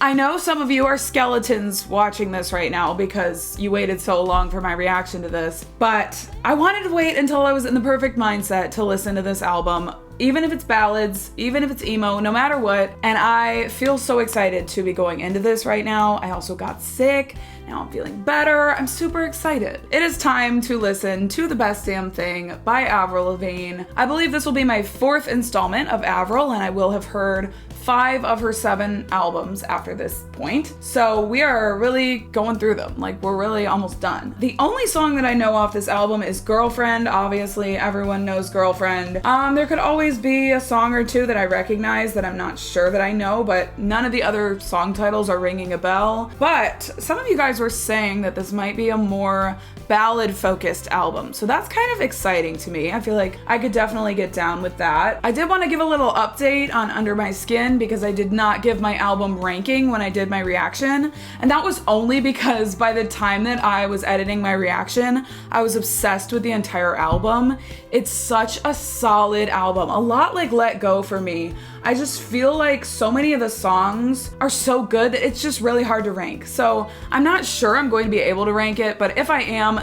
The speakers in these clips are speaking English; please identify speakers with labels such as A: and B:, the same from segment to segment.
A: I know some of you are skeletons watching this right now because you waited so long for my reaction to this, but I wanted to wait until I was in the perfect mindset to listen to this album. Even if it's ballads, even if it's emo, no matter what. And I feel so excited to be going into this right now. I also got sick. Now I'm feeling better. I'm super excited. It is time to listen to The Best Damn Thing by Avril Lavigne. I believe this will be my 4th installment of Avril, and I will have heard 5 of her 7 albums after this point. So we are really going through them. Like, we're really almost done. The only song that I know off this album is Girlfriend. Obviously, everyone knows Girlfriend. There could always be a song or two that I recognize that I'm not sure that I know, but none of the other song titles are ringing a bell. But some of you guys were saying that this might be a more ballad-focused album. So that's kind of exciting to me. I feel like I could definitely get down with that. I did want to give a little update on Under My Skin because I did not give my album ranking when I did my reaction. And that was only because by the time that I was editing my reaction, I was obsessed with the entire album. It's such a solid album. A lot like Let Go for me. I just feel like so many of the songs are so good that it's just really hard to rank. So I'm not sure I'm going to be able to rank it, but if I am,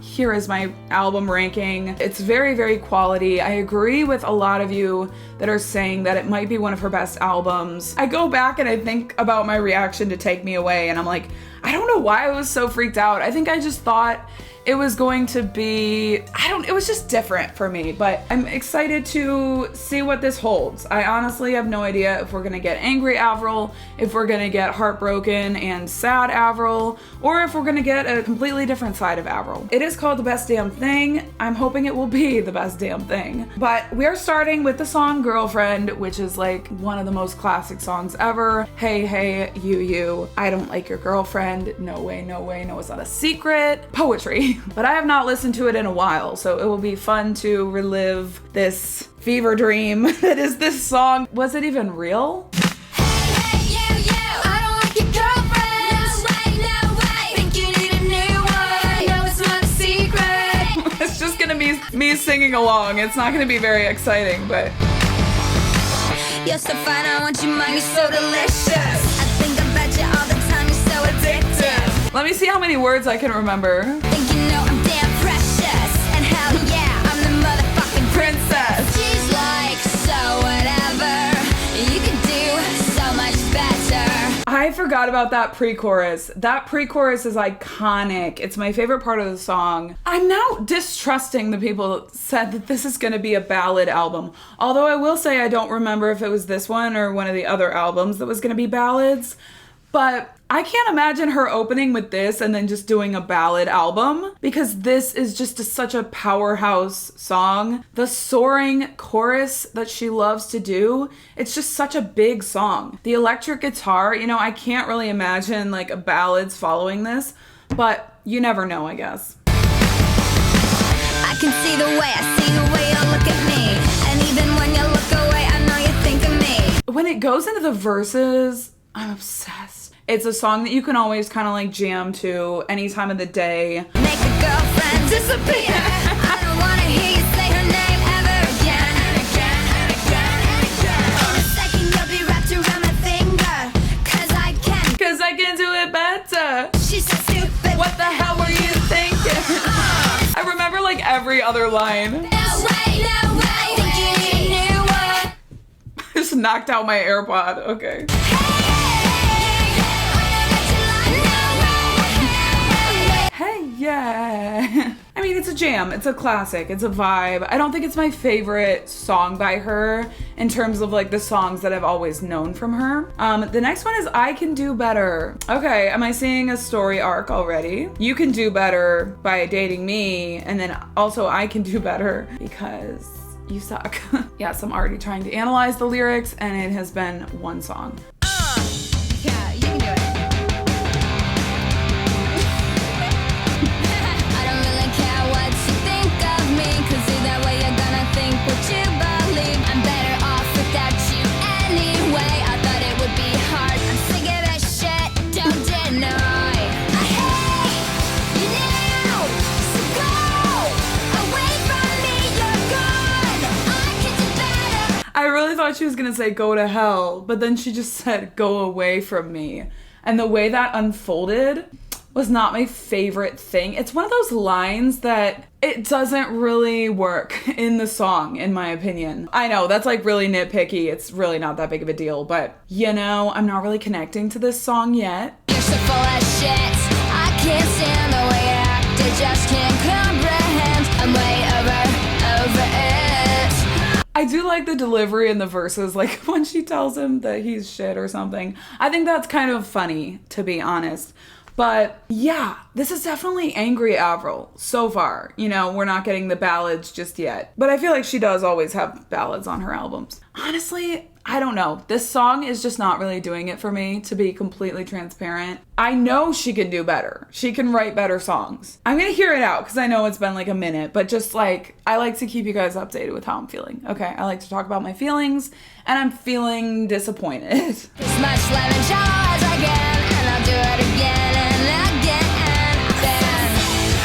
A: here is my album ranking. It's very, very quality. I agree with a lot of you that are saying that it might be one of her best albums. I go back and I think about my reaction to Take Me Away, and I'm like, I don't know why I was so freaked out. I think I just thought it was going to be, it was just different for me, but I'm excited to see what this holds. I honestly have no idea if we're gonna get angry Avril, if we're gonna get heartbroken and sad Avril, or if we're gonna get a completely different side of Avril. It is called The Best Damn Thing. I'm hoping it will be the best damn thing. But we are starting with the song Girlfriend, which is like one of the most classic songs ever. Hey, hey, you, I don't like your girlfriend. No way, no way, no, it's not a secret. Poetry. But I have not listened to it in a while, so it will be fun to relive this fever dream that is this song. Was it even real? It's just gonna be me singing along. It's not gonna be very exciting, but
B: you're so fine, I want you, mine, you're so delicious. I think about you all the time, you're so addictive.
A: Let me see how many words I can remember.
B: Think you know I'm damn precious, and hell yeah, I'm the motherfucking princess. She's like, so whatever, you can do so much better.
A: I forgot about that pre-chorus. That pre-chorus is iconic. It's my favorite part of the song. I'm now distrusting the people that said that this is going to be a ballad album. Although I will say I don't remember if it was this one or one of the other albums that was going to be ballads. But I can't imagine her opening with this and then just doing a ballad album, because this is just such a powerhouse song. The soaring chorus that she loves to do, it's just such a big song. The electric guitar, I can't really imagine like ballads following this, but you never know, I guess.
B: I can see the way you look at me, and even when you look away, I know you think of me.
A: When it goes into the verses, I'm obsessed. It's a song that you can always kind of like jam to any time of the day.
B: Make a girlfriend disappear. I don't want to hear you say her name ever again. And again, and again, and again. In a second you'll be wrapped around my finger. Cause I can do it better. She's so stupid.
A: What the hell were you thinking? I remember like every other line.
B: No way. Think you need a new one.
A: Just knocked out my AirPod. Okay. Yeah. I mean, it's a jam. It's a classic. It's a vibe. I don't think it's my favorite song by her in terms of like the songs that I've always known from her. The next one is I Can Do Better. Okay, am I seeing a story arc already? You Can Do Better by dating me, and then also I Can Do Better because you suck. Yes, I'm already trying to analyze the lyrics, and it has been one song.
B: Yeah, you can do it.
A: I really thought she was gonna say go to hell, but then she just said go away from me. And the way that unfolded was not my favorite thing. It's one of those lines that it doesn't really work in the song, in my opinion. I know, that's like really nitpicky. It's really not that big of a deal, but you know, I'm not really connecting to this song yet.
B: You're so full of shit. I can't stand the way you act. I just can't comprehend. I'm way over it.
A: I do like the delivery in the verses, like when she tells him that he's shit or something. I think that's kind of funny, to be honest. But yeah, this is definitely angry Avril so far. You know, we're not getting the ballads just yet. But I feel like she does always have ballads on her albums. Honestly, I don't know. This song is just not really doing it for me, to be completely transparent. I know she can do better. She can write better songs. I'm gonna hear it out because I know it's been like a minute, but just like, I like to keep you guys updated with how I'm feeling. Okay, I like to talk about my feelings, and I'm feeling disappointed.
B: As much lemon jello as I can, and I'll do it again and again. Then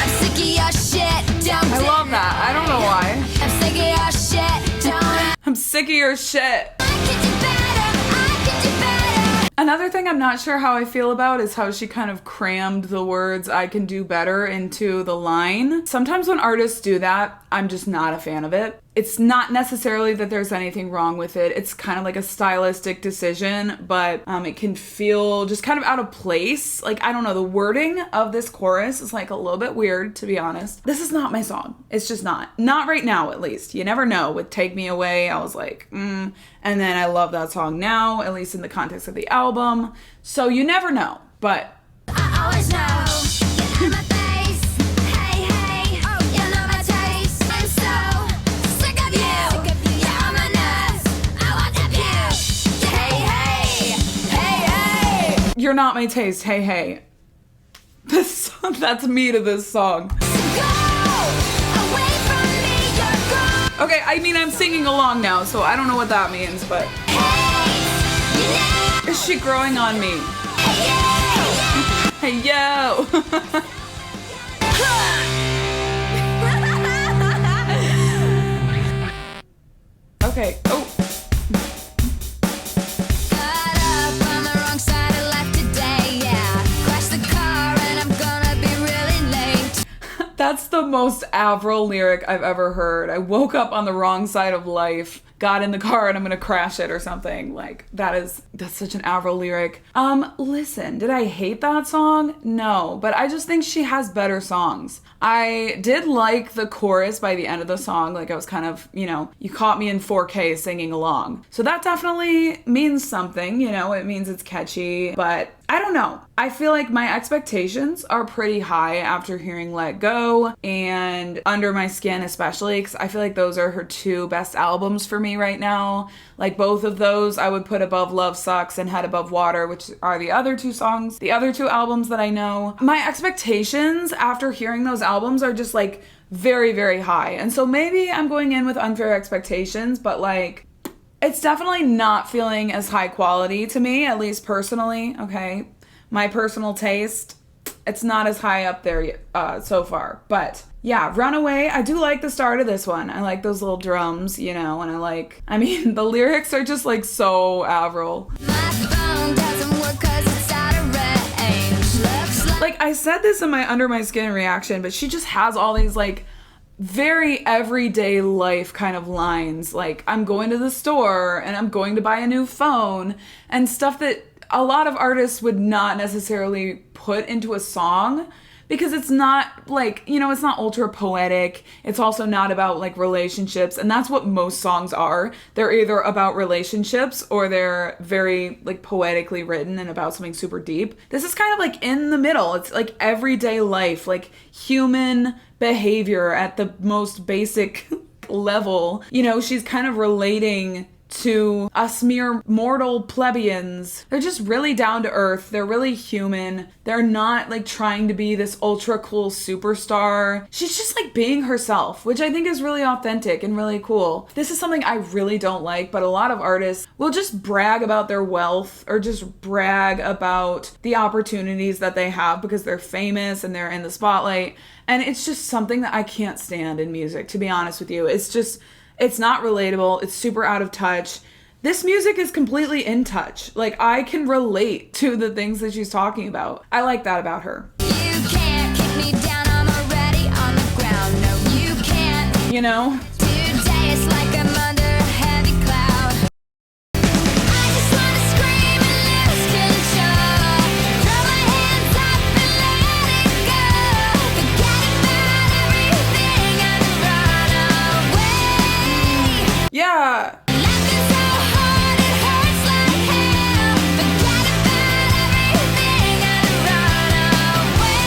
B: I'm sick of your shit. Don't
A: I love that. I don't know why.
B: I'm sick of your shit. Don't.
A: I'm sick of your shit.
B: I can do better. I can do better.
A: Another thing I'm not sure how I feel about is how she kind of crammed the words "I can do better" into the line. Sometimes when artists do that, I'm just not a fan of it. It's not necessarily that there's anything wrong with it. It's kind of like a stylistic decision, but it can feel just kind of out of place. Like, I don't know, the wording of this chorus is like a little bit weird, to be honest. This is not my song. It's just not. Not right now, at least. You never know. With Take Me Away, I was like, And then I love that song now, at least in the context of the album. So you never know, but
B: I always know. Get in my face. Hey, hey. Oh, you know my taste. I'm so sick of you. You're on my nerves. I want abuse. Hey, hey. Hey, hey.
A: you're not my taste. Hey, hey. That's me to this song.
B: Go away from me. You're gone.
A: Okay, I mean, I'm singing along now, so I don't know what that means, but
B: Hey, you know.
A: is she growing on me? Hey, yo! Okay, oh.
B: Got up on the wrong side of life today, yeah. Crashed the car and I'm gonna be really late.
A: That's the most Avril lyric I've ever heard. I woke up on the wrong side of life, got in the car, and I'm gonna crash it or something. Like, that's such an Avril lyric. Listen, did I hate that song? No, but I just think she has better songs. I did like the chorus by the end of the song. Like, I was kind of, you know, you caught me in 4K singing along. So that definitely means something, you know, it means it's catchy, but I don't know. I feel like my expectations are pretty high after hearing Let Go and Under My Skin, especially, because I feel like those are her two best albums for me right now. Like, both of those I would put above Love Sucks and Head Above Water, which are the other two songs, the other two albums that I know. My expectations after hearing those albums are just like very, very high. And so maybe I'm going in with unfair expectations, but like, it's definitely not feeling as high quality to me, at least personally, okay? My personal taste, it's not as high up there yet, so far. But yeah, Runaway, I do like the start of this one. I like those little drums, you know, and I mean, the lyrics are just like so Avril.
B: My phone doesn't work 'cause it's out of range. Looks
A: Like, I said this in my Under My Skin reaction, but she just has all these like very everyday life kind of lines. Like, I'm going to the store and I'm going to buy a new phone and stuff that a lot of artists would not necessarily put into a song because it's not like, you know, it's not ultra poetic. It's also not about like relationships, and that's what most songs are. They're either about relationships or they're very like poetically written and about something super deep. This is kind of like in the middle. It's like everyday life, like human behavior at the most basic level. You know, she's kind of relating to us mere mortal plebeians. They're just really down to earth. They're really human. They're not like trying to be this ultra cool superstar. She's just like being herself, which I think is really authentic and really cool. This is something I really don't like, but a lot of artists will just brag about their wealth or just brag about the opportunities that they have because they're famous and they're in the spotlight. And it's just something that I can't stand in music, to be honest with you. It's just, It's not relatable. It's super out of touch. This music is completely in touch. Like, I can relate to the things that she's talking about. I like that about her.
B: You can't kick me down, I'm already on the ground. No, you can't.
A: You know?
B: Today it's like I'm under a heavy cloud. I just wanna scream and lose control. Throw my hands up and let it go. Forget about everything and run away.
A: Yeah.
B: Laughing so hard it hurts like hell. Forget about everything and run away.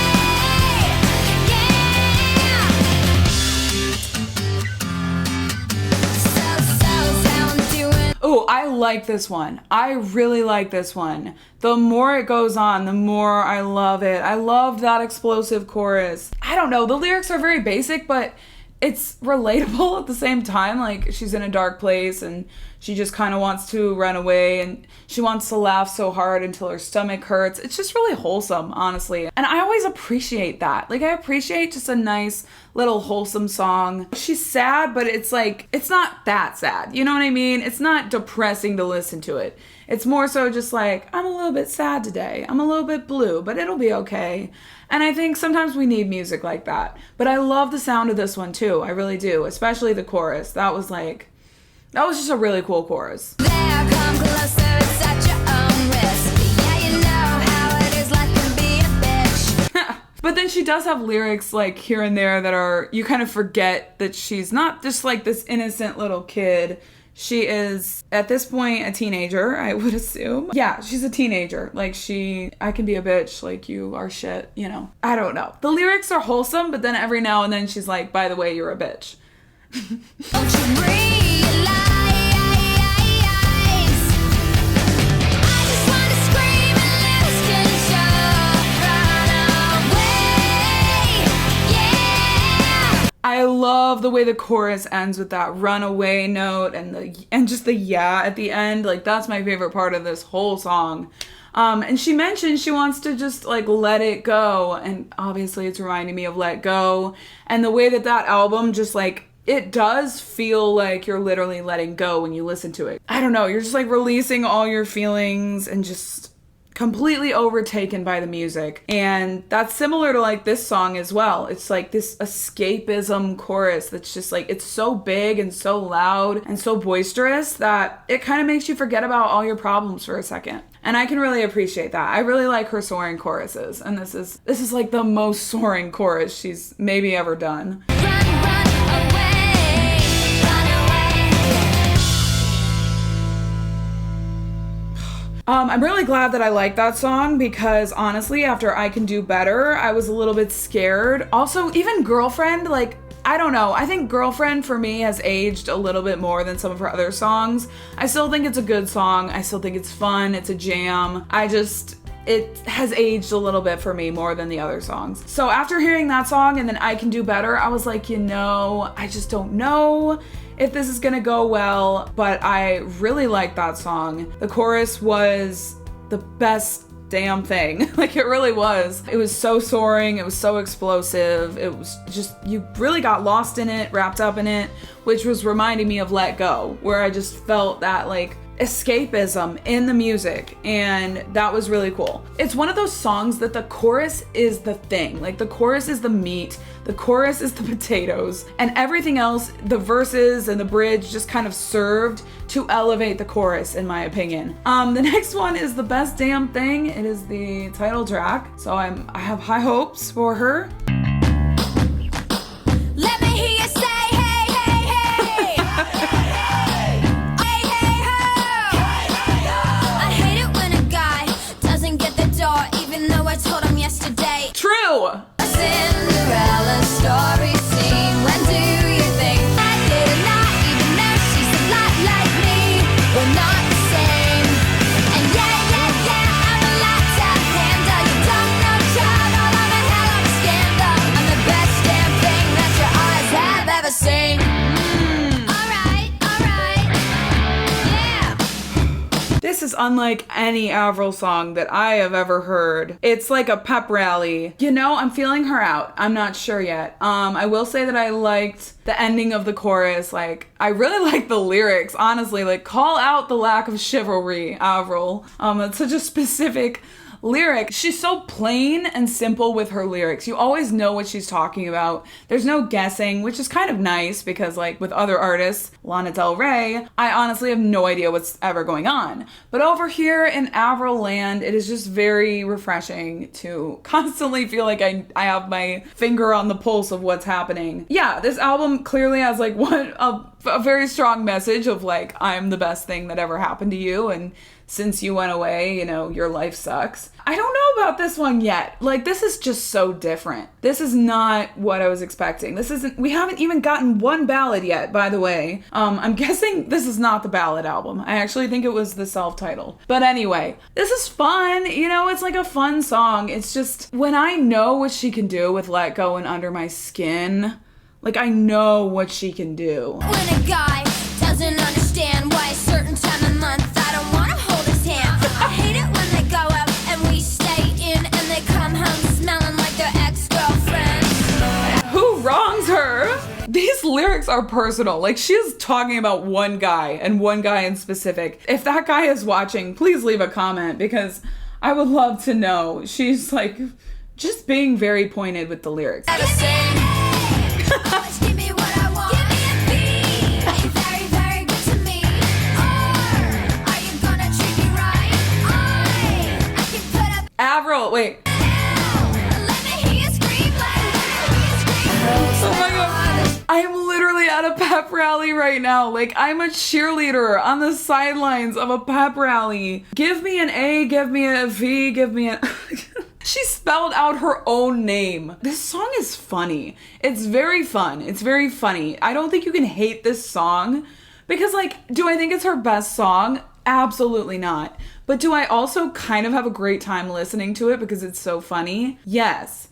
B: So I'm doing.
A: Oh, I like this one. I really like this one. The more it goes on, the more I love it. I loved that explosive chorus. I don't know, the lyrics are very basic, but it's relatable at the same time. Like, she's in a dark place and she just kind of wants to run away and she wants to laugh so hard until her stomach hurts. It's just really wholesome, honestly. And I always appreciate that. Like, I appreciate just a nice little wholesome song. She's sad, but it's like, it's not that sad. You know what I mean? It's not depressing to listen to it. It's more so just like, I'm a little bit sad today. I'm a little bit blue, but it'll be okay. And I think sometimes we need music like that. But I love the sound of this one too. I really do. Especially the chorus. That was just a really cool chorus.
B: There, come closer, it's at your own risk. Yeah, you know how it is, life can be a bitch.
A: But then she does have lyrics like here and there that are, you kind of forget that she's not just like this innocent little kid. She is, at this point, a teenager, I would assume. Yeah, she's a teenager. Like, I can be a bitch, like, you are shit, you know. I don't know. The lyrics are wholesome, but then every now and then she's like, by the way, you're a bitch.
B: Don't you realize? I just wanna scream and lose control. Run away, yeah.
A: I love the way the chorus ends with that runaway note and just the yeah at the end. Like, that's my favorite part of this whole song. And she mentioned she wants to just like let it go, and obviously it's reminding me of Let Go, and the way that album just like, it does feel like you're literally letting go when you listen to it. I don't know, you're just like releasing all your feelings and just completely overtaken by the music. And that's similar to like this song as well. It's like this escapism chorus that's just like, it's so big and so loud and so boisterous that it kind of makes you forget about all your problems for a second. And I can really appreciate that. I really like her soaring choruses, and this is like the most soaring chorus she's maybe ever done.
B: Run away, run away.
A: I'm really glad that I like that song, because honestly, after I Can Do Better, I was a little bit scared. Also, even Girlfriend, like, I don't know. I think Girlfriend for me has aged a little bit more than some of her other songs. I still think it's a good song. I still think it's fun. It's a jam. It has aged a little bit for me more than the other songs. So after hearing that song and then I Can Do Better, I was like, I just don't know if this is gonna go well, but I really like that song. The chorus was the best damn thing. Like, it really was. It was so soaring. It was so explosive. It was just, you really got lost in it, wrapped up in it, which was reminding me of Let Go, where I just felt that like escapism in the music, and that was really cool. It's one of those songs that the chorus is the thing. Like, the chorus is the meat, the chorus is the potatoes, and everything else, the verses and the bridge, just kind of served to elevate the chorus, in my opinion. The next one is The Best Damn Thing. It is the title track, so I have high hopes for her.
B: Let me hear you say, hey, hey, hey. Hey, hey, ho. I hate it when a guy doesn't get the door, even though I told him yesterday.
A: True!
B: A Cinderella story scene. When do you think I did not even know she's a lot like me? We're not the same. And yeah, I'm a lot to handle. You don't know child, all of a hell of a scandal.
A: This is unlike any Avril song that I have ever heard. It's like a pep rally. You know, I'm feeling her out. I'm not sure yet. I will say that I liked the ending of the chorus. Like, I really like the lyrics, honestly. Like, call out the lack of chivalry, Avril. It's such a specific lyric. She's so plain and simple with her lyrics. You always know what she's talking about. There's no guessing, which is kind of nice because, like, with other artists, Lana Del Rey, I honestly have no idea what's ever going on. But over here in Avril land, it is just very refreshing to constantly feel like I have my finger on the pulse of what's happening. Yeah, this album clearly has like a very strong message of like, I'm the best thing that ever happened to you, and since you went away, you know, your life sucks. I don't know about this one yet. Like, this is just so different. This is not what I was expecting. We haven't even gotten one ballad yet, by the way. I'm guessing this is not the ballad album. I actually think it was the self-titled. But anyway, this is fun. You know, it's like a fun song. It's just, when I know what she can do with Let Go and Under My Skin, like, I know what she can do.
B: When a guy doesn't understand why a certain time of month I don't want to hold his hand. I hate it when they go out and we stay in and they come home smelling like their ex-girlfriend.
A: Who wrongs her? These lyrics are personal. Like, she is talking about one guy and one guy in specific. If that guy is watching, please leave a comment because I would love to know. She's like just being very pointed with the lyrics.
B: Always give me what I want. Give me a beat. Are you very, very good to me? Or are you gonna treat me right? I can put up
A: Avril, wait.
B: let me hear you scream like
A: Oh my god. I'm literally at a pep rally right now. Like, I'm a cheerleader on the sidelines of a pep rally. Give me an A, give me a V, give me a... She spelled out her own name. This song is funny. It's very fun. It's very funny. I don't think you can hate this song because, like, do I think it's her best song? Absolutely not. But do I also kind of have a great time listening to it because it's so funny? Yes.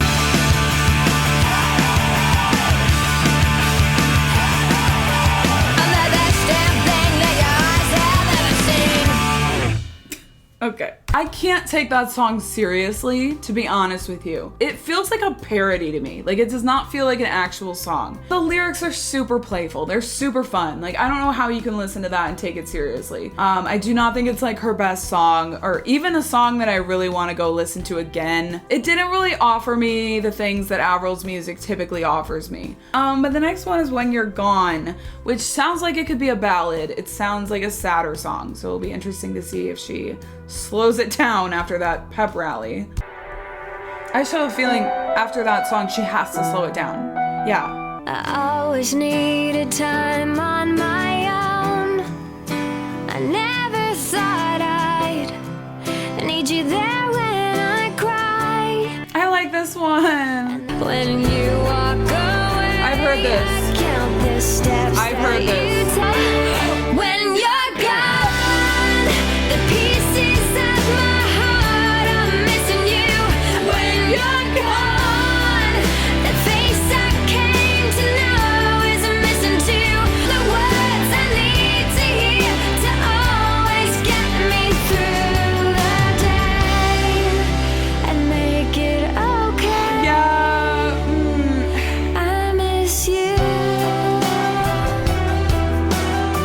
A: Okay. I can't take that song seriously, to be honest with you. It feels like a parody to me. Like, it does not feel like an actual song. The lyrics are super playful. They're super fun. Like, I don't know how you can listen to that and take it seriously. I do not think it's like her best song or even a song that I really want to go listen to again. It didn't really offer me the things that Avril's music typically offers me. But the next one is When You're Gone, which sounds like it could be a ballad. It sounds like a sadder song. So it'll be interesting to see if she slows it down after that pep rally. I just have a feeling after that song she has to slow it down. Yeah.
B: I always needed time on my own. I never thought I'd need you there when I cry.
A: I like this one.
B: When you walk away,
A: I've heard this.
B: I count the steps
A: I've heard
B: that
A: this.
B: you take. When you're gone, the pieces of my heart are missing you. When you're gone, the face I came to know is missing too. The words I need to hear to always get me through the day and make it okay.
A: Yeah.
B: I miss you.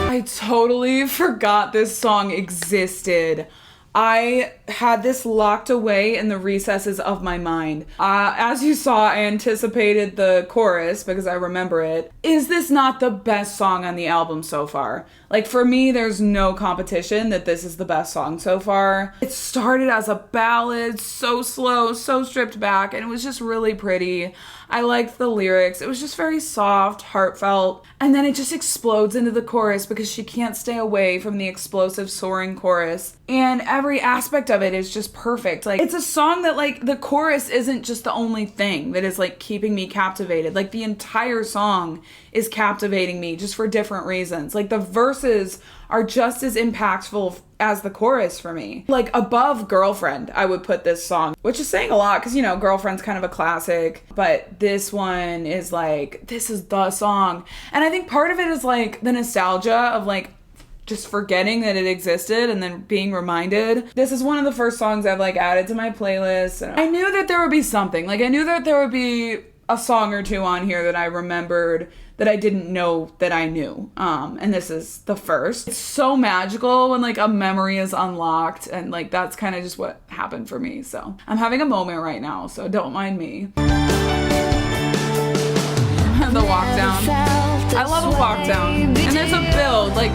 A: I totally forgot this song existed. I had this locked away in the recesses of my mind. As you saw, I anticipated the chorus because I remember it. Is this not the best song on the album so far? Like, for me, there's no competition that this is the best song so far. It started as a ballad, so slow, so stripped back, and it was just really pretty. I liked the lyrics. It was just very soft, heartfelt, and then it just explodes into the chorus because she can't stay away from the explosive, soaring chorus. And every aspect of it is just perfect. Like, it's a song that, like, the chorus isn't just the only thing that is, like, keeping me captivated. Like, the entire song is captivating me just for different reasons. Like, the verses are just as impactful as the chorus for me. Like, above Girlfriend, I would put this song, which is saying a lot because, you know, Girlfriend's kind of a classic, but this one is like, this is the song. And I think part of it is like the nostalgia of like just forgetting that it existed and then being reminded. This is one of the first songs I've like added to my playlist. And I knew that there would be something. Like I knew that there would be a song or two on here that I remembered that I didn't know that I knew. And this is the first. It's so magical when like a memory is unlocked, and like that's kind of just what happened for me. So I'm having a moment right now, so don't mind me. The walk down. I love a walk down. And there's a build, like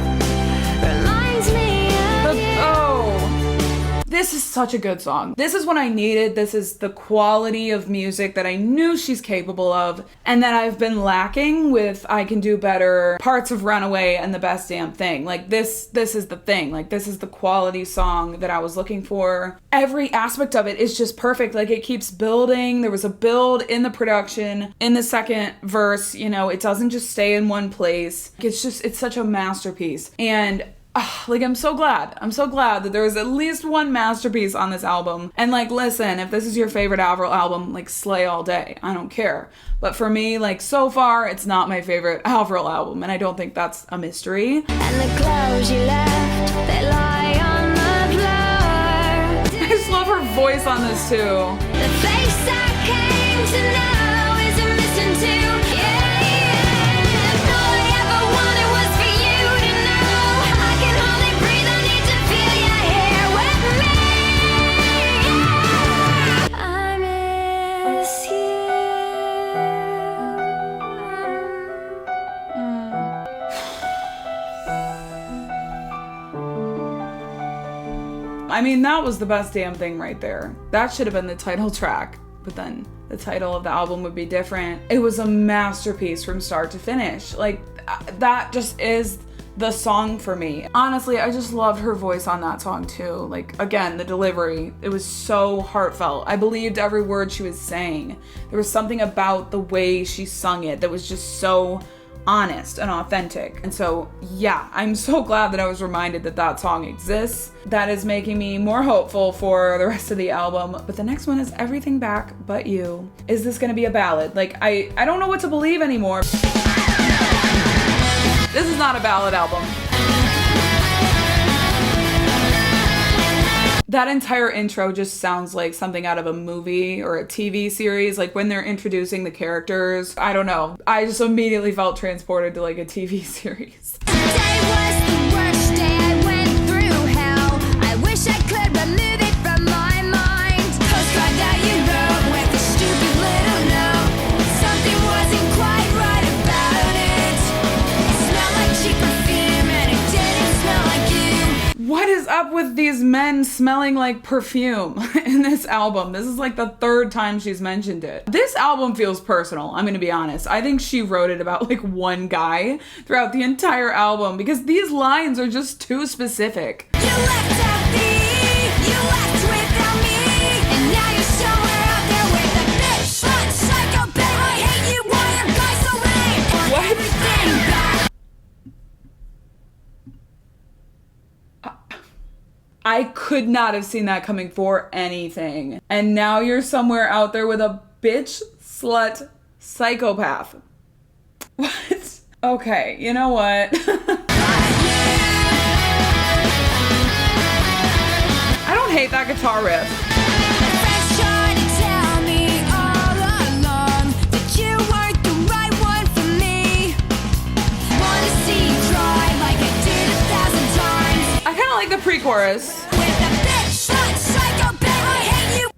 A: this is such a good song. This is what I needed. This is the quality of music that I knew she's capable of, and that I've been lacking with I Can Do Better, parts of Runaway, and The Best Damn Thing. Like this is the thing. Like this is the quality song that I was looking for. Every aspect of it is just perfect. Like it keeps building. There was a build in the production, in the second verse, you know, it doesn't just stay in one place. It's such a masterpiece. And like I'm so glad that there was at least one masterpiece on this album. And like, listen, if this is your favorite Avril album, like slay all day. I don't care. But for me, like so far, it's not my favorite Avril album, and I don't think that's a mystery.
B: And the clothes you left, they lie on the floor.
A: I just love her voice on this too.
B: The face I came to know isn't missing too.
A: I mean, that was the best damn thing right there. That should have been the title track, but then the title of the album would be different. It was a masterpiece from start to finish. Like, that just is the song for me. Honestly, I just loved her voice on that song too. Like, again, the delivery, it was so heartfelt. I believed every word she was saying. There was something about the way she sung it that was just so honest and authentic. And so, yeah, I'm so glad that I was reminded that that song exists. That is making me more hopeful for the rest of the album. But the next one is Everything Back But You. Is this gonna be a ballad? Like, I don't know what to believe anymore. This is not a ballad album. That entire intro just sounds like something out of a movie or a TV series, like when they're introducing the characters. I don't know. I just immediately felt transported to like a TV series.
B: Today was the worst day. I went through hell. I wish I could remove it from my mind. Postcard that you wrote with a stupid little note. Something wasn't quite right about it. It smelled like cheap perfume and it didn't smell like you.
A: What is up with these men smelling like perfume in this album? This is like the third time she's mentioned it. This album feels personal, I'm gonna be honest. I think she wrote it about like one guy throughout the entire album because these lines are just too specific.
B: You left out me, you left without me, and now you're somewhere out there with a bitch, slut, psychopath. I hate you, why are guys so lame?
A: What?
B: Everything back.
A: I could not have seen that coming for anything. And now you're somewhere out there with a bitch, slut, psychopath. What? Okay, you know what? I don't hate that guitar riff.
B: Friends tried to tell me all along that you weren't the right one for me. Wanna see you cry like I did 1,000 times.
A: I kind of like the pre-chorus.
B: With a bitch, slut, psychopath, I hate you.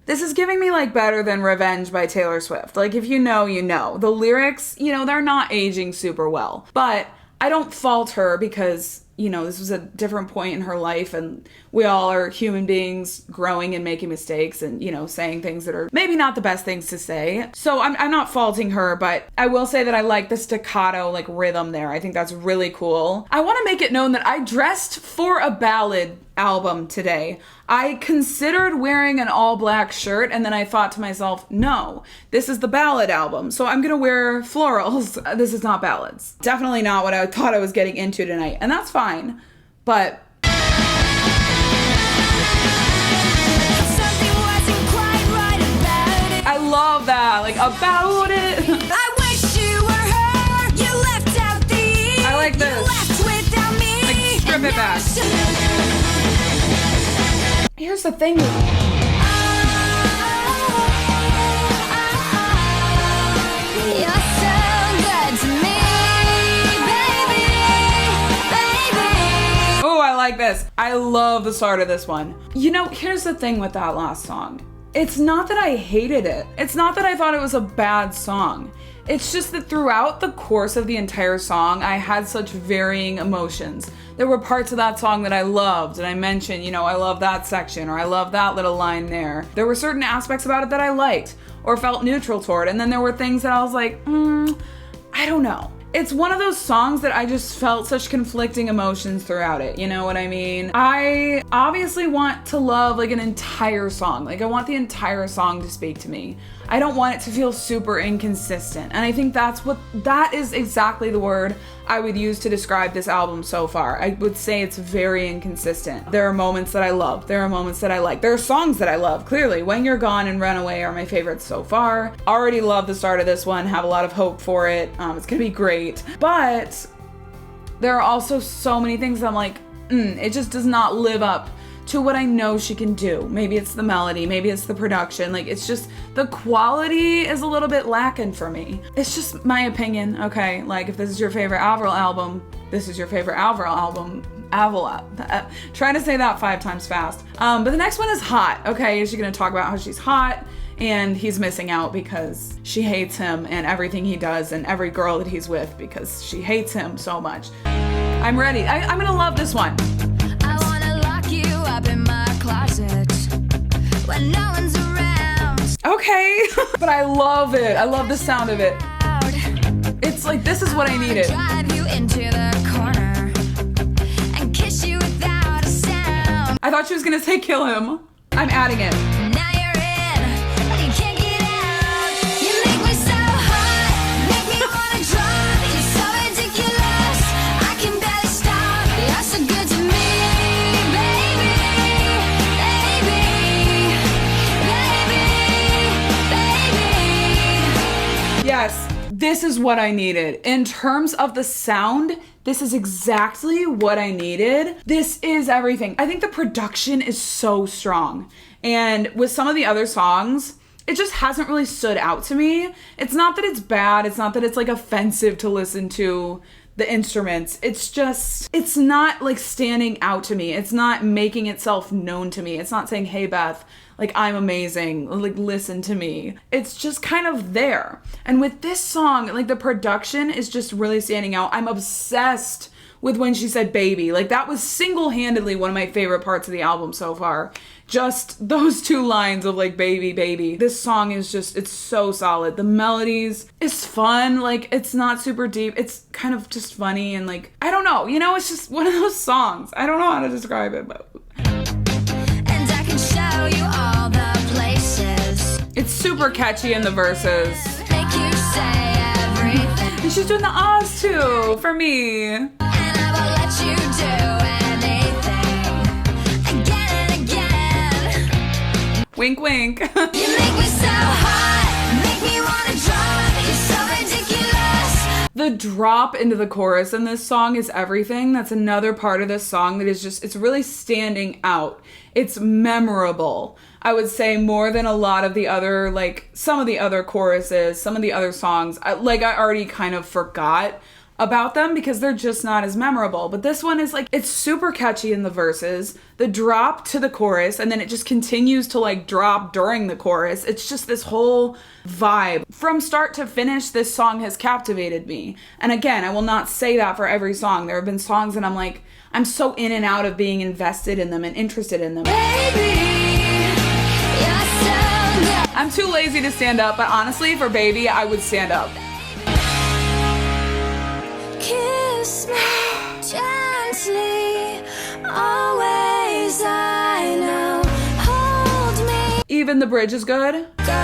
A: This is giving me like Better Than Revenge by Taylor Swift. Like if you know, you know. The lyrics, you know, they're not aging super well. But I don't fault her because, you know, this was a different point in her life and we all are human beings growing and making mistakes and, you know, saying things that are maybe not the best things to say. So I'm not faulting her, but I will say that I like the staccato like rhythm there. I think that's really cool. I want to make it known that I dressed for a ballad album today. I considered wearing an all black shirt and then I thought to myself, no, this is the ballad album. So I'm going to wear florals. This is not ballads. Definitely not what I thought I was getting into tonight. And that's fine. But
B: Something wasn't quite right about it.
A: I love that. Like about it.
B: I wish you were her. You left out the.
A: I like this.
B: You left without me.
A: that. Here's the thing.
B: You're so good to me, baby.
A: Oh, I like this. I love the start of this one. You know, here's the thing with that last song. It's not that I hated it. It's not that I thought it was a bad song. It's just that throughout the course of the entire song, I had such varying emotions. There were parts of that song that I loved, and I mentioned, you know, I love that section, or I love that little line there. There were certain aspects about it that I liked, or felt neutral toward, and then there were things that I was like, I don't know. It's one of those songs that I just felt such conflicting emotions throughout it, you know what I mean? I obviously want to love like an entire song. Like I want the entire song to speak to me. I don't want it to feel super inconsistent. And I think that is exactly the word I would use to describe this album so far. I would say it's very inconsistent. There are moments that I love. There are moments that I like. There are songs that I love. Clearly, When You're Gone and Runaway are my favorites so far. Already love the start of this one. Have a lot of hope for it. It's gonna be great. But there are also so many things that I'm like, it just does not live up to what I know she can do. Maybe it's the melody, maybe it's the production. Like it's just, the quality is a little bit lacking for me. It's just my opinion, okay? Like if this is your favorite Avril album, this is your favorite Avril album. Trying to say that 5 times fast. But the next one is Hot, okay? She's gonna talk about how she's hot and he's missing out because she hates him and everything he does and every girl that he's with because she hates him so much. I'm ready. I'm gonna love this one.
B: Up in my closet when no one's around.
A: Okay, but I love it. I love the sound of it. It's like, this is what I needed.
B: Drive you into the corner and kiss you without a sound.
A: I thought she was gonna say kill him. I'm adding it.
B: Now you're in, but you can't get out. You make me so hot, make me wanna drop. You're so ridiculous, I can barely stop. You're so good to me.
A: Yes, this is what I needed. In terms of the sound, this is exactly what I needed. This is everything. I think the production is so strong. And with some of the other songs, it just hasn't really stood out to me. It's not that it's bad. It's not that it's like offensive to listen to the instruments. It's just, it's not like standing out to me. It's not making itself known to me. It's not saying, hey, Beth, like I'm amazing, like listen to me. It's just kind of there. And with this song, like the production is just really standing out. I'm obsessed with when she said baby. Like that was single-handedly one of my favorite parts of the album so far. Just those 2 lines of like baby, baby. This song is just, it's so solid. The melodies is fun. Like it's not super deep. It's kind of just funny and like, I don't know, you know, it's just one of those songs. I don't know how to describe it, but.
B: And I can show you all the places.
A: It's super catchy in the verses.
B: Make you say everything.
A: And she's doing the ahs too, for me.
B: And I will let you do anything. Again and again.
A: Wink, wink.
B: You make me so hot, make me wanna drop. You're so ridiculous.
A: The drop into the chorus in this song is everything. That's another part of this song that is just, it's really standing out. It's memorable. I would say more than a lot of the other, like some of the other choruses, some of the other songs. I already kind of forgot about them because they're just not as memorable. But this one is like, it's super catchy in the verses, the drop to the chorus, and then it just continues to like drop during the chorus. It's just this whole vibe. From start to finish, this song has captivated me. And again, I will not say that for every song. There have been songs that I'm like, I'm so in and out of being invested in them and interested in them.
B: Baby, you're so good.
A: I'm too lazy to stand up, but honestly, for Baby, I would stand up.
B: Kiss me gently, always I know. Hold me,
A: Even the bridge is good.
B: girl.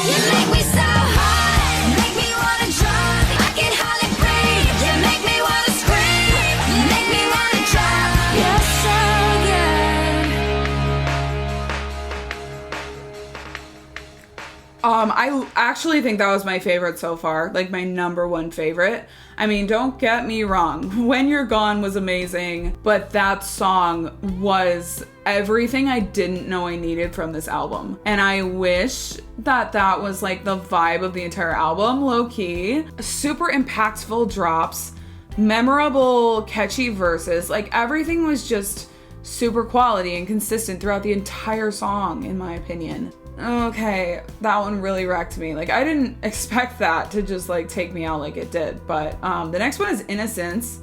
B: You make me so hot, make me wanna drop. I can hardly breathe. You make me wanna scream. You make me wanna drop. You're so good.
A: I actually think that was my favorite so far, like my number one favorite. I mean, don't get me wrong, When You're Gone was amazing, but that song was everything I didn't know I needed from this album. And I wish that that was like the vibe of the entire album, low-key. Super impactful drops, memorable, catchy verses, like everything was just super quality and consistent throughout the entire song, in my opinion. Okay, that one really wrecked me. Like, I didn't expect that to just like take me out like it did. But the next one is Innocence.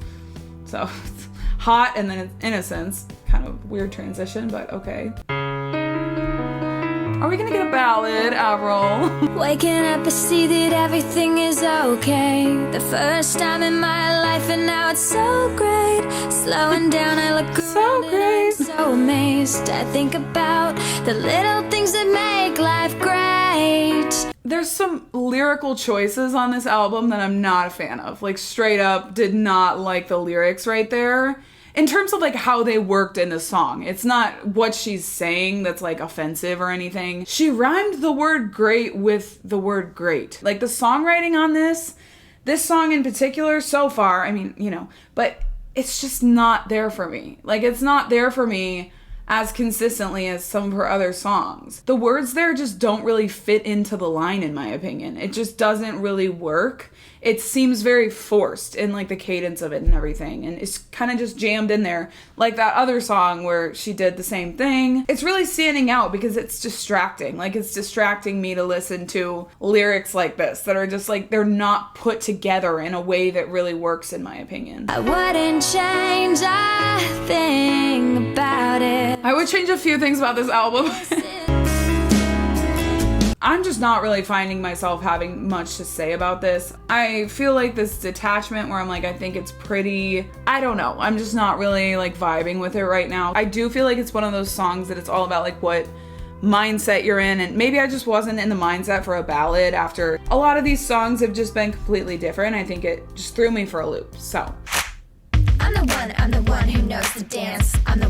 A: So it's hot and then it's Innocence. Kind of weird transition, but okay. Are we gonna get a ballad, Avril?
B: Waking up, I see that everything is okay. The first time in my life, and now it's so great. Slowing down, I look
A: So great.
B: so amazed. I think about the little things that make life great.
A: There's some lyrical choices on this album that I'm not a fan of. Like, straight up did not like the lyrics right there. In terms of like how they worked in the song, it's not what she's saying that's like offensive or anything. She rhymed the word great with the word great. Like the songwriting on this song in particular so far, I mean, you know, but it's just not there for me. Like it's not there for me as consistently as some of her other songs. The words there just don't really fit into the line, in my opinion. It just doesn't really work. It seems very forced in like the cadence of it and everything, and it's kind of just jammed in there like that other song where she did the same thing. It's really standing out because it's distracting. Like it's distracting me to listen to lyrics like this that are just like they're not put together in a way that really works, in my opinion.
B: I wouldn't change a thing about it.
A: I would change a few things about this album. I'm just not really finding myself having much to say about this. I feel like this detachment where I'm like, I think it's pretty, I don't know. I'm just not really like vibing with it right now. I do feel like it's one of those songs that it's all about like what mindset you're in, and maybe I just wasn't in the mindset for a ballad after a lot of these songs have just been completely different. I think it just threw me for a loop. So
B: I'm the one who knows the dance. I'm the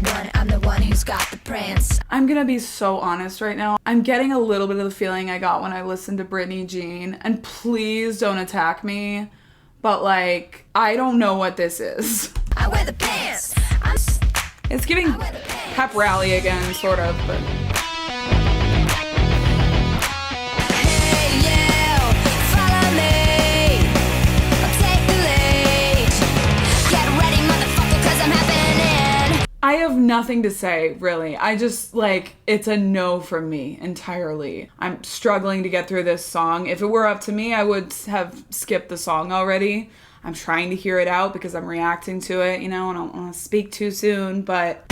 B: one who's got the prance.
A: I'm gonna be so honest right now. I'm getting a little bit of the feeling I got when I listened to Britney Jean, and please don't attack me, but like, I don't know what this is.
B: I wear the pants.
A: It's giving pep rally again, sort of, but...
B: Hey, you, follow me. I'll take the lead. Get ready, motherfucker, 'cause I'm happening.
A: I have nothing to say, really. I just, like, it's a no from me entirely. I'm struggling to get through this song. If it were up to me, I would have skipped the song already. I'm trying to hear it out because I'm reacting to it, you know, and I don't want to speak too soon, but...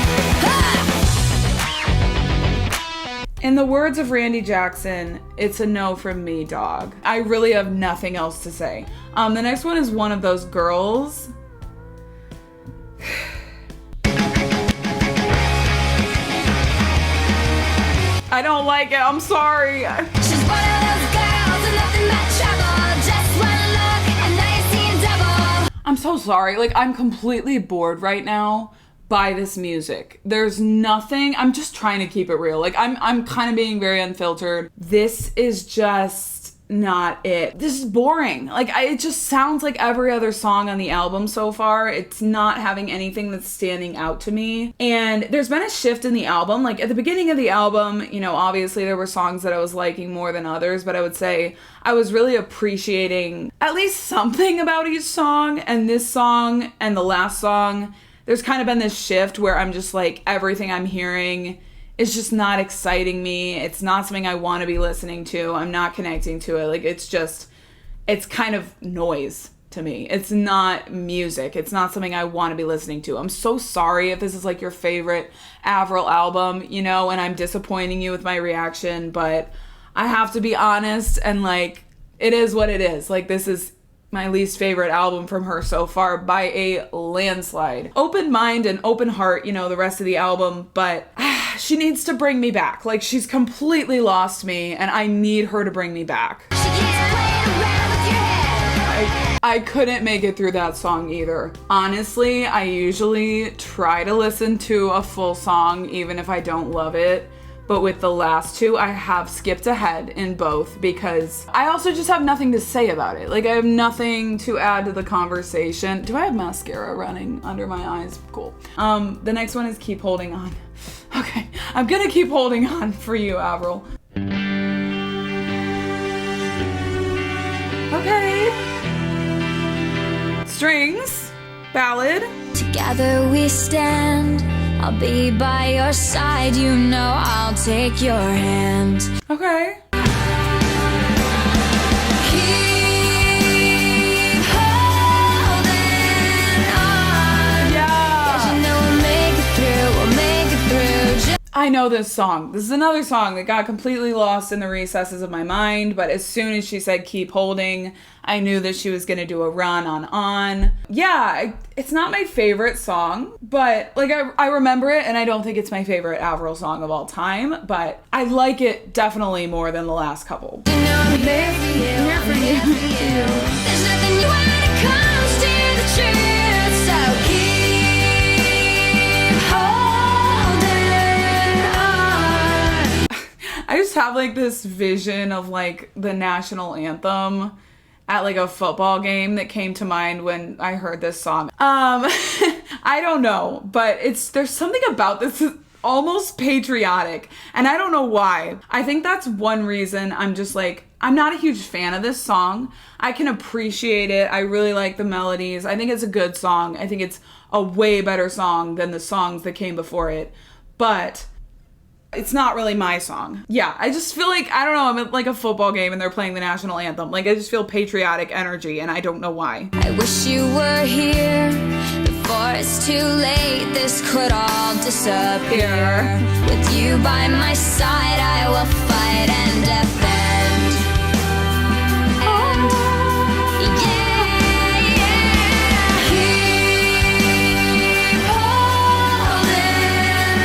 A: In the words of Randy Jackson, it's a no from me, dog. I really have nothing else to say. The next one is One of Those Girls. I don't like it. I'm sorry.
B: She's one of those girls with nothing but trouble. Just one look and now you're seeing double.
A: I'm so sorry. Like, I'm completely bored right now by this music. There's nothing. I'm just trying to keep it real. Like, I'm kind of being very unfiltered. This is just not it. This is boring. Like, it just sounds like every other song on the album so far. It's not having anything that's standing out to me. And there's been a shift in the album. Like, at the beginning of the album, you know, obviously there were songs that I was liking more than others, but I would say I was really appreciating at least something about each song. And this song and the last song, there's kind of been this shift where I'm just like, everything I'm hearing is just not exciting me. It's not something I want to be listening to. I'm not connecting to it. Like, it's kind of noise to me. It's not music. It's not something I want to be listening to. I'm so sorry if this is like your favorite Avril album, you know, and I'm disappointing you with my reaction, but I have to be honest, and like, it is what it is. Like, this is my least favorite album from her so far by a landslide. Open mind and open heart, you know, the rest of the album, but she needs to bring me back. Like, she's completely lost me, and I need her to bring me back.
B: She keeps playing around with your head.
A: I couldn't make it through that song either. Honestly, I usually try to listen to a full song even if I don't love it, but with the last two, I have skipped ahead in both because I also just have nothing to say about it. Like, I have nothing to add to the conversation. Do I have mascara running under my eyes? Cool. The next one is Keep Holding On. Okay, I'm gonna keep holding on for you, Avril. Okay. Strings. Ballad.
B: Together we stand. I'll be by your side. You know I'll take your hand.
A: Okay.
B: Keep holding on.
A: Yeah.
B: 'Cause you know we'll make it through. We'll make it through.
A: I know this song. This is another song that got completely lost in the recesses of my mind, but as soon as she said keep holding, I knew that she was going to do a run on. Yeah, it's not my favorite song, but like I remember it, and I don't think it's my favorite Avril song of all time, but I like it definitely more than the last couple.
B: You know I'm here for you. I'm here for you. There's nothing you want to comes to the truth. So keep holding on.
A: I just have like this vision of like the national anthem at like a football game that came to mind when I heard this song. I don't know, but there's something about this that's almost patriotic, and I don't know why. I think that's one reason I'm just like, I'm not a huge fan of this song. I can appreciate it. I really like the melodies. I think it's a good song. I think it's a way better song than the songs that came before it, but it's not really my song. Yeah, I just feel like, I don't know, I'm at like a football game and they're playing the national anthem. Like, I just feel patriotic energy, and I don't know why.
B: I wish you were here before it's too late. This could all disappear. With you by my side, I will fight and defend. And yeah, keep holding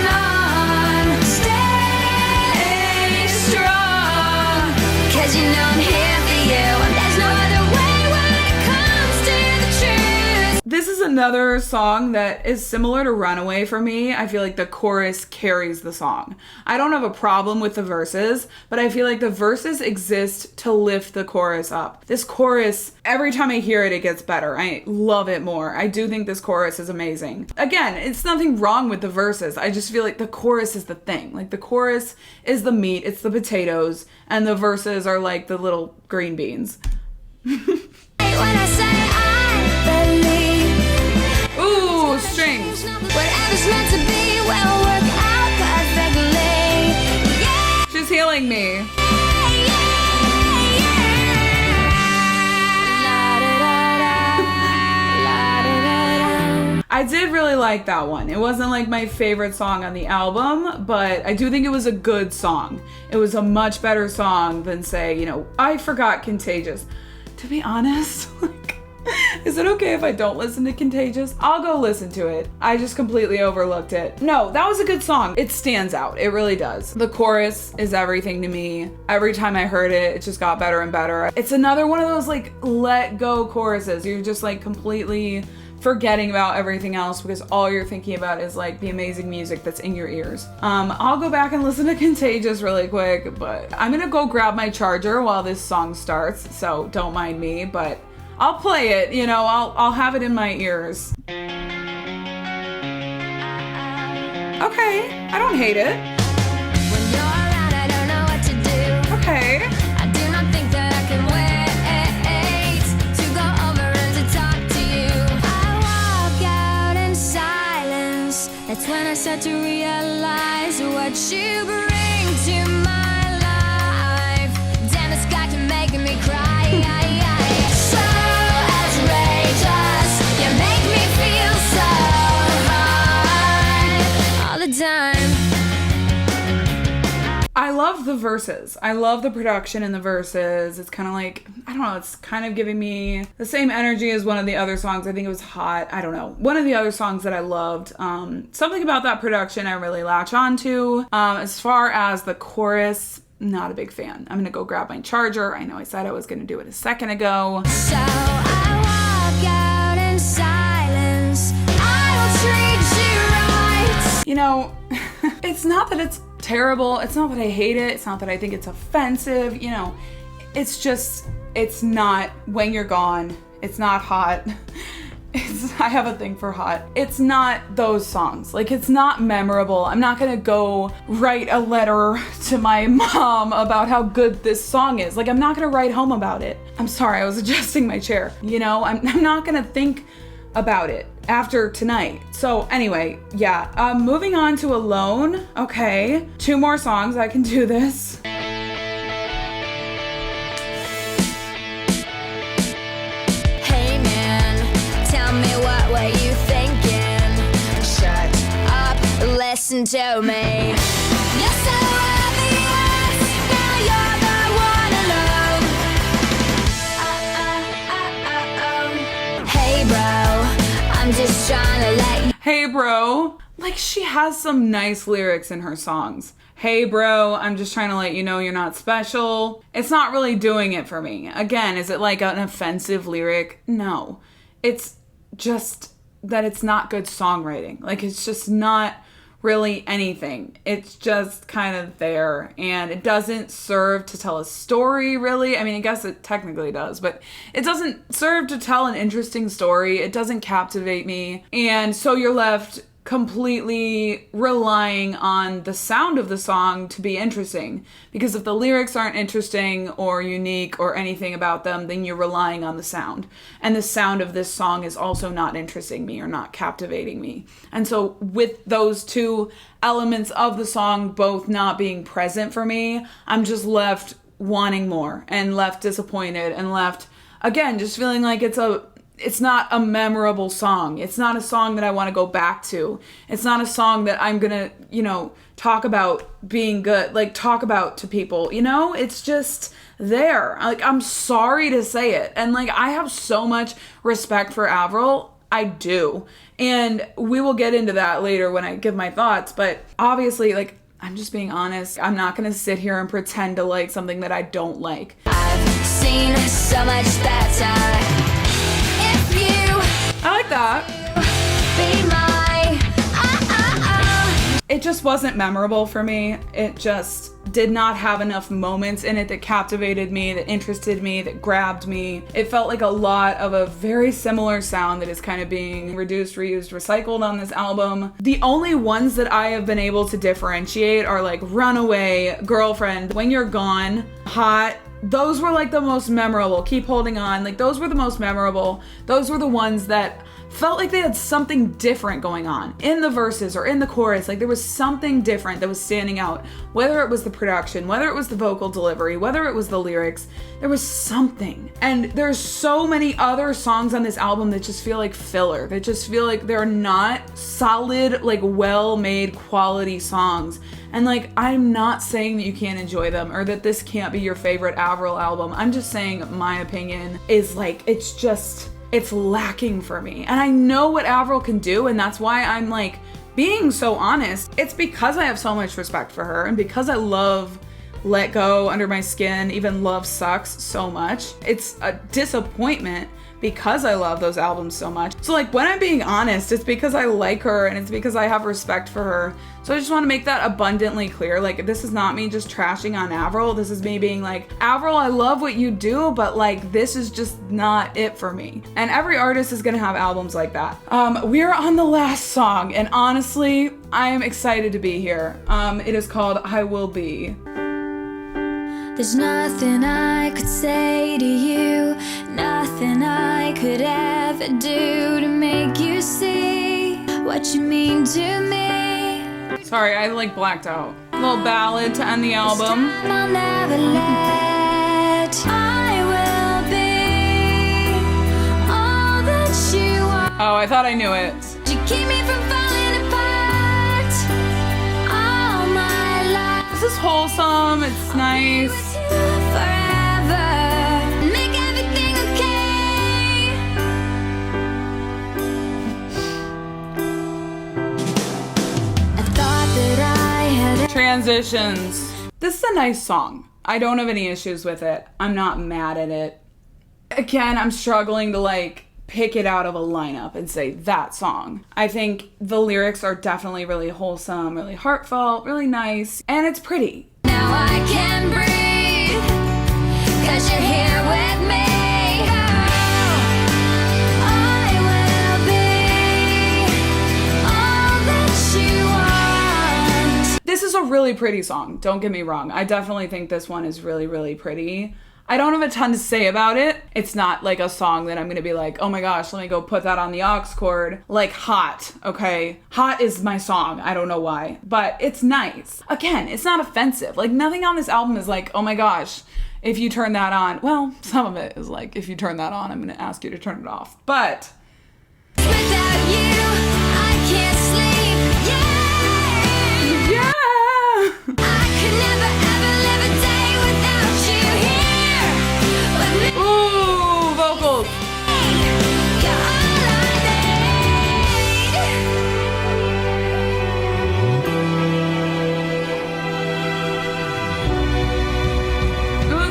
B: on. Stay strong. 'Cause you know I'm here for you, and there's no other way when it comes to the truth.
A: This is another song that is similar to Runaway for me. I feel like the chorus carries the song. I don't have a problem with the verses, but I feel like the verses exist to lift the chorus up. This chorus, every time I hear it, it gets better. I love it more. I do think this chorus is amazing. Again, it's nothing wrong with the verses. I just feel like the chorus is the thing. Like, the chorus is the meat, it's the potatoes, and the verses are like the little green beans.
B: When I say I believe,
A: Ooh, strings.
B: whatever's meant to be will work out perfectly. Yeah,
A: She's healing me.
B: yeah, yeah. La-da-da-da, la-da-da-da.
A: I did really like that one. It wasn't like my favorite song on the album, but I do think it was a good song. It was a much better song than, say, I forgot Contagious. To be honest, like, is it okay if I don't listen to Contagious? I'll go listen to it. I just completely overlooked it. No, that was a good song. It stands out. It really does. The chorus is everything to me. Every time I heard it, it just got better and better. It's another one of those like let go choruses. You're just like completely forgetting about everything else because all you're thinking about is like the amazing music that's in your ears. I'll go back and listen to Contagious really quick, but I'm gonna go grab my charger while this song starts, so don't mind me, but I'll play it, I'll have it in my ears. Okay, I don't hate it.
B: When you're around, I don't know what to do.
A: Okay.
B: I do not think that I can wait to go over and to talk to you. I walk out in silence. That's when I start to realize what you bring to my life. Damn, this guy can make me cry. So outrageous, you make me feel so high all the time.
A: I love the verses. I love the production in the verses. It's kind of like, I don't know, it's kind of giving me the same energy as one of the other songs. I think it was Hot. I don't know. One of the other songs that I loved. Something about that production I really latch on to. As far as the chorus, not a big fan. I'm going to go grab my charger. I know I said I was going to do it a second ago.
B: So I walk out in silence. I will treat you right.
A: It's not that it's terrible. It's not that I hate it. It's not that I think it's offensive. You know, it's just, it's not When You're Gone. It's not Hot. I have a thing for Hot. It's not those songs. Like, it's not memorable. I'm not gonna go write a letter to my mom about how good this song is. Like, I'm not gonna write home about it. I'm sorry, I was adjusting my chair. You know, I'm not gonna think about it after tonight. So anyway, yeah, moving on to Alone. Okay, 2 more songs, I can do this.
B: Hey man, tell me what were you thinking? Shut up, listen to me. You're so obvious, now you're the one alone. Hey bro, I'm just trying to let you.
A: Hey bro, like, she has some nice lyrics in her songs. Hey bro, I'm just trying to let you know you're not special. It's not really doing it for me. Again, is it like an offensive lyric? No. It's just that it's not good songwriting. Like, it's just not really anything. It's just kind of there, and it doesn't serve to tell a story, really. I mean, I guess it technically does, but it doesn't serve to tell an interesting story. It doesn't captivate me, and so you're left completely relying on the sound of the song to be interesting, because if the lyrics aren't interesting or unique or anything about them, then you're relying on the sound, and the sound of this song is also not interesting me or not captivating me. And so with those 2 elements of the song both not being present for me, I'm just left wanting more, and left disappointed, and left, again, just feeling like it's not a memorable song. It's not a song that I want to go back to. It's not a song that I'm gonna, you know, talk about being good, like, talk about to people, you know? It's just there. Like, I'm sorry to say it. And, like, I have so much respect for Avril. I do. And we will get into that later when I give my thoughts. But obviously, like, I'm just being honest. I'm not gonna sit here and pretend to like something that I don't like.
B: I've seen so much better.
A: I like that.
B: Be my,
A: It just wasn't memorable for me. It just did not have enough moments in it that captivated me, that interested me, that grabbed me. It felt like a lot of a very similar sound that is kind of being reduced, reused, recycled on this album. The only ones that I have been able to differentiate are like Runaway, Girlfriend, When You're Gone, Hot. Those were like the most memorable. Keep Holding On. Like, those were the most memorable. Those were the ones that felt like they had something different going on in the verses or in the chorus. Like, there was something different that was standing out. Whether it was the production, whether it was the vocal delivery, whether it was the lyrics, there was something. And there's so many other songs on this album that just feel like filler. That just feel like they're not solid, like, well-made quality songs. And, like, I'm not saying that you can't enjoy them or that this can't be your favorite Avril album. I'm just saying my opinion is, like, it's lacking for me. And I know what Avril can do, and that's why I'm, like, being so honest. It's because I have so much respect for her, and because I love Let Go, Under My Skin, even Love Sucks so much. It's a disappointment because I love those albums so much. So, like, when I'm being honest, it's because I like her and it's because I have respect for her. So I just want to make that abundantly clear. Like, this is not me just trashing on Avril. This is me being like, Avril, I love what you do, but, like, this is just not it for me. And every artist is gonna have albums like that. We're on the last song, and honestly, I'm excited to be here. It is called I Will Be.
B: There's nothing I could say to you, nothing I could ever do to make you see what you mean to me.
A: Sorry, I like blacked out. A little ballad to end the album.
B: This time I'll never let. I will be all that you are.
A: Oh, I thought I knew it.
B: You keep me from falling apart all my life.
A: This is wholesome, it's nice.
B: Forever, make everything okay. I thought that I had
A: Transitions. This is a nice song. I don't have any issues with it. I'm not mad at it. Again, I'm struggling to, like, pick it out of a lineup and say that song. I think the lyrics are definitely really wholesome, really heartfelt, really nice, and it's pretty.
B: Now I can breathe, 'cause you're here with me. I will be all that you want.
A: This is a really pretty song, don't get me wrong. I definitely think this one is really, really pretty. I don't have a ton to say about it. It's not like a song that I'm gonna be like, oh my gosh, let me go put that on the aux cord. Like Hot, okay? Hot is my song, I don't know why, but it's nice. Again, it's not offensive. Like nothing on this album is like, oh my gosh, if you turn that on. Well, some of it is like, if you turn that on, I'm gonna ask you to turn it off. But
B: Without you, I can't sleep. Yeah. I could never ever live a day without you here with me.
A: Ooh, vocals.
B: You're all I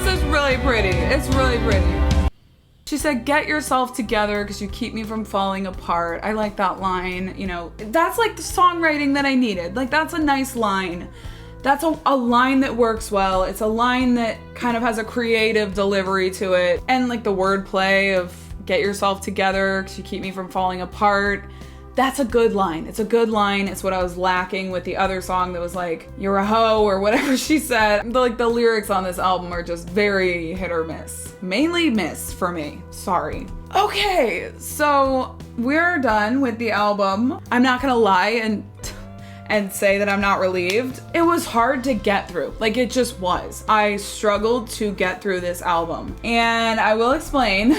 A: This is really pretty. It's really pretty. She said, get yourself together because you keep me from falling apart. I like that line. You know, that's like the songwriting that I needed. Like, that's a nice line. That's a line that works well. It's a line that kind of has a creative delivery to it. And like the wordplay of get yourself together because you keep me from falling apart. That's a good line. It's a good line. It's what I was lacking with the other song that was like, you're a hoe or whatever she said. The lyrics on this album are just very hit or miss. Mainly miss for me. Sorry. Okay, so we're done with the album. I'm not gonna lie and say that I'm not relieved. It was hard to get through. Like, it just was. I struggled to get through this album. And I will explain.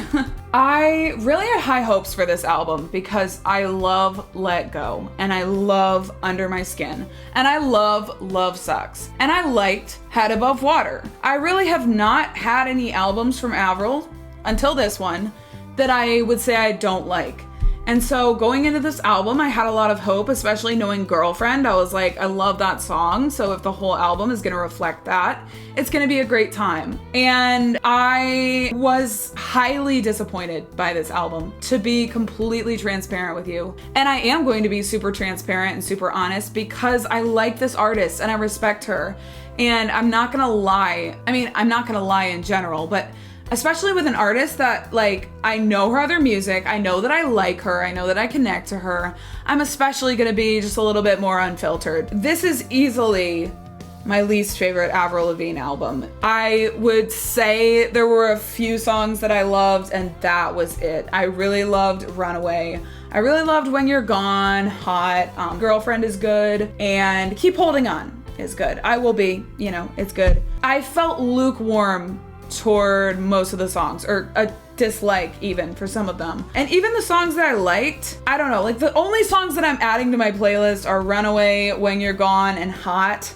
A: I really had high hopes for this album because I love Let Go and I love Under My Skin and I love Love Sucks and I liked Head Above Water. I really have not had any albums from Avril until this one that I would say I don't like. And so going into this album, I had a lot of hope, especially knowing Girlfriend. I was like, I love that song. So if the whole album is going to reflect that, it's going to be a great time. And I was highly disappointed by this album, to be completely transparent with you. And I am going to be super transparent and super honest because I like this artist and I respect her. And I'm not going to lie. I mean, I'm not going to lie in general, but especially with an artist that, like, I know her other music, I know that I like her, I know that I connect to her, I'm especially gonna be just a little bit more unfiltered. This is easily my least favorite Avril Lavigne album. I would say there were a few songs that I loved, and that was it. I really loved Runaway. I really loved When You're Gone, Hot, Girlfriend is good, and Keep Holding On is good. I Will Be, you know, it's good. I felt lukewarm toward most of the songs, or a dislike even for some of them. And even the songs that I liked, I don't know, like the only songs that I'm adding to my playlist are Runaway, When You're Gone, and Hot.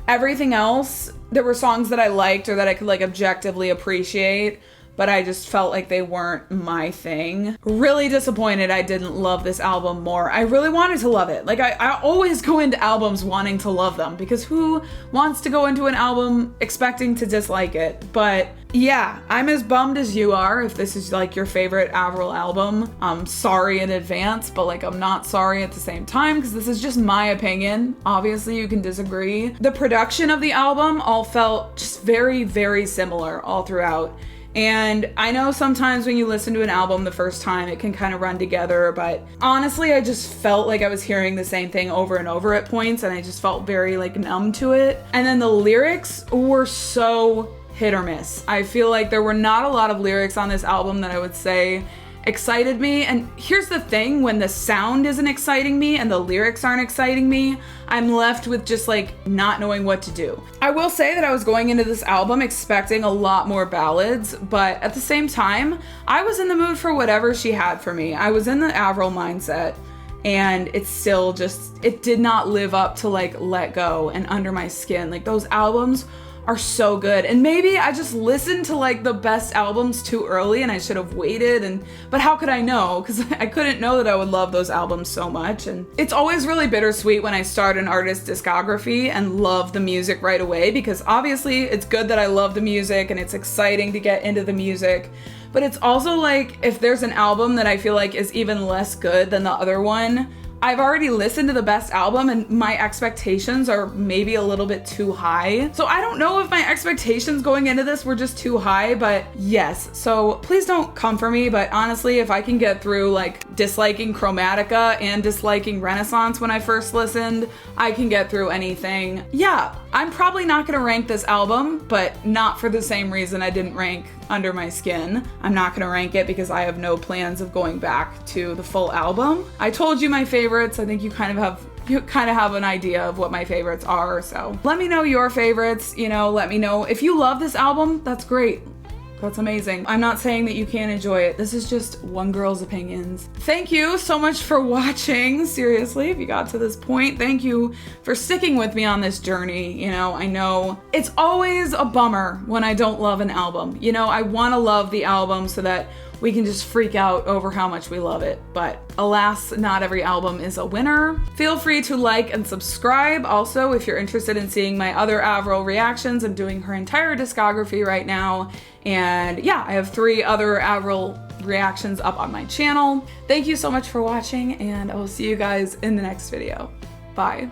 A: Everything else, there were songs that I liked or that I could like objectively appreciate, but I just felt like they weren't my thing. Really disappointed I didn't love this album more. I really wanted to love it. Like I always go into albums wanting to love them because who wants to go into an album expecting to dislike it? But yeah, I'm as bummed as you are if this is like your favorite Avril album. I'm sorry in advance, but like I'm not sorry at the same time because this is just my opinion. Obviously you can disagree. The production of the album all felt just very, very similar all throughout. And I know sometimes when you listen to an album the first time, it can kind of run together, but honestly, I just felt like I was hearing the same thing over and over at points, and I just felt very like numb to it. And then the lyrics were so hit or miss. I feel like there were not a lot of lyrics on this album that I would say excited me. And here's the thing, when the sound isn't exciting me and the lyrics aren't exciting me, I'm left with just like not knowing what to do. I will say that I was going into this album expecting a lot more ballads, but at the same time, I was in the mood for whatever she had for me. I was in the Avril mindset, and it's still just, it did not live up to like Let Go and Under My Skin. Like those albums are so good. And maybe I just listened to like the best albums too early and I should have waited, but how could I know? Because I couldn't know that I would love those albums so much. And it's always really bittersweet when I start an artist's discography and love the music right away, because obviously it's good that I love the music and it's exciting to get into the music. But it's also like, if there's an album that I feel like is even less good than the other one, I've already listened to the best album and my expectations are maybe a little bit too high. So I don't know if my expectations going into this were just too high, but yes. So please don't come for me, but honestly, if I can get through like disliking Chromatica and disliking Renaissance when I first listened, I can get through anything. Yeah, I'm probably not gonna rank this album, but not for the same reason I didn't rank Under My Skin. I'm not gonna rank it because I have no plans of going back to the full album. I told you my favorites. I think you kind of have an idea of what my favorites are. So let me know your favorites, let me know if you love this album. That's great. That's amazing. I'm not saying that you can't enjoy it. This is just one girl's opinions. Thank you so much for watching. Seriously, if you got to this point, thank you for sticking with me on this journey. I know it's always a bummer when I don't love an album. I want to love the album so that we can just freak out over how much we love it. But alas, not every album is a winner. Feel free to like and subscribe. Also, if you're interested in seeing my other Avril reactions, I'm doing her entire discography right now. And yeah, I have 3 other Avril reactions up on my channel. Thank you so much for watching, and I will see you guys in the next video. Bye.